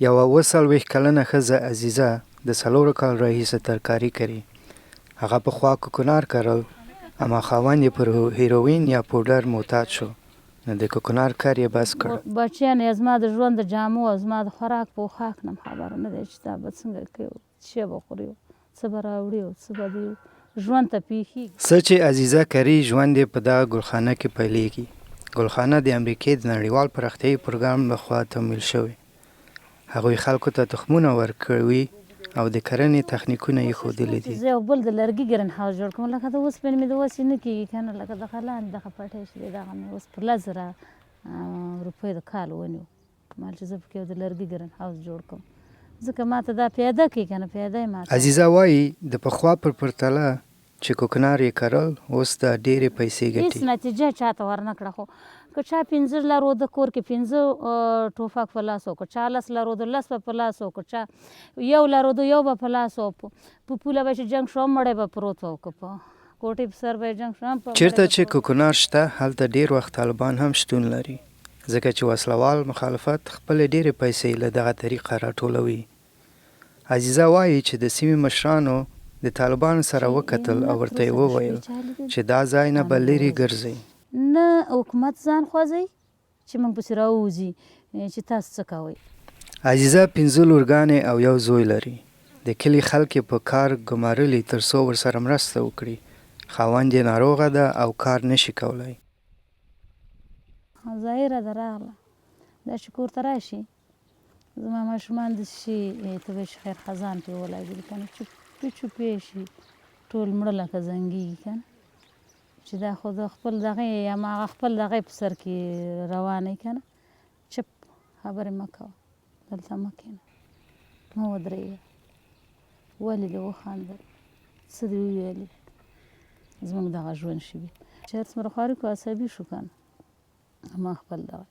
یوه ۴۰ کلنه ښځه عزیزه د 4 کال راهیسې ترکاري کوي. هغه پخوا کوکنار کرل اما خاوند یې پر هیروین یا پوډر معتاد شو نو د کوکنار کار یې بس کړ. بچیان یې زما د ژوند د جامو او زما د خوراک په خاک نه خبره نه دی چې دا به څنګه کوي، څه به خوري، څه به راوړي او څه به دي ژوند ته پیښیږي. څه چې عزیزه کري ژوند یې په دغه ګلخانه کې پیلېږي. ګلخانه د امریکې د نړیوال پراختیایي پروګرام لخوا تمویل شوی. هغوی خلکو ته تخمونه ورکوي او د کرنې تخنیکونه یې ښودلي دي. زه یو بل د لرګي ګرین هاوس جوړ کوم، لکه د اوسپنې مې د اوسې نه کېږي که نه، لکه دغه لاندې دغه پټی چې دی دغه مې اوس په 10,000 روپیو د کال ونیو مال چې زه پکې یو د لرګي ګرین هاوس جوړ کوم، ځکه ما ته دا پیاده کوي که نه پیاده یې ما ته. عزیزه وایي د پخوا پر پرتله چې کوکنار یې کرل اوس دا ډېرې پیسې ګټي. هېڅ نتیجه چاته ورنه کړه، خو که چا 15 لرو د کور کې 15 ټوپک په لاس و، که چا 10 لرو د 10 به په لاس و، که چا 1 لرو د 1 به په لاس و، په پوله به چې جنګ شو مړی به پروت و، که په کوټې په سر به یې جنګ شو هم په چېرته چې کوکنار شته هلته ډېر وخت طالبان هم شتون لري، ځکه چې وسلوال مخالفت خپلې ډېرې پیسې له دغه طریقه راټولوي. عزیزه وایي چې د سیمې مشرانو د طالبانو سره وکتل او ورته یې وویل چې دا ځای نه به لرې ګرځئ. نه حکومت ځان خوځوي چې موږ پسې راووځي چې تاسو څه کوئ. عزیزه 5 لورګانې او 1 زوی لري. د کلي خلک یې په کار ګمارلي تر څو ورسره مرسته وکړي. خاوند یې ناروغه ده او کار نشي کولی. ظاهره ده راغله دا چې کور ته راشي زما ماشومان داسې شي ته به یې خیر خزان پرې ولګېدي که نه، چوپې چوپې شي ټول مړه لکه زنګېږي که نه، چې دا خو د خپل دغه یا هماغه خپل دغه په سر کې روانه که نه، چپ خبرې مه کوه، دلته مه کښېنه، مه ودرېږه، ولې دې وخندل، څه دې وویلې، زموږ دغه ژوند شي چې هر څومره خواري کو عصبي شو که نه، ما خپل دغه